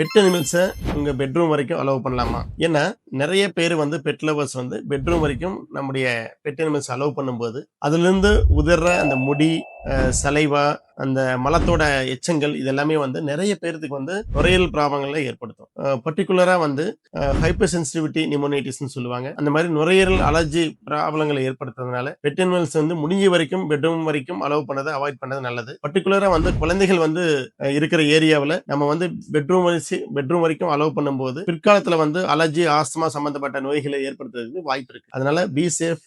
Bed அனிமல்ஸை உங்க bedroom வரைக்கும் allow பண்ணலாமா? ஏன்னா நிறைய பேர் வந்து பெட் லவர்ஸ் வந்து பெட்ரூம் வரைக்கும் நம்முடைய பெட் அனிமல்ஸ் அலோவ் பண்ணும்போது அதிலிருந்து உதிர்ற அந்த முடி, சலைவா, அந்த மலத்தோட எச்சங்கள் இதெல்லாமே வந்து நிறைய பேர்த்துக்கு வந்து நுரையீரல் ப்ராப்ளங்களை ஏற்படுத்தும். பர்டிகுலரா வந்து ஹைப்பர் சென்சிட்டிவிட்டி நிமோனைட்டிஸ்னு சொல்லுவாங்க. அந்த மாதிரி நுரையீரல் அலர்ஜி ப்ராப்ளங்களை ஏற்படுத்துறதுனால பெட் அனிமல்ஸ் வந்து முடிஞ்ச வரைக்கும் பெட்ரூம் வரைக்கும் அலோவ் பண்ணதை அவாய்ட் பண்ணது நல்லது. பர்டிகுலரா வந்து குழந்தைகள் வந்து இருக்கிற ஏரியாவில் நம்ம வந்து பெட்ரூம் வரைக்கும் அலோவ் பண்ணும்போது பிற்காலத்துல வந்து அலர்ஜி, ஆஸ்துமா சம்பந்தப்பட்ட நோய்களை ஏற்படுத்துறதுக்கு வாய்ப்பு இருக்கு. அதனால பி சேஃப்.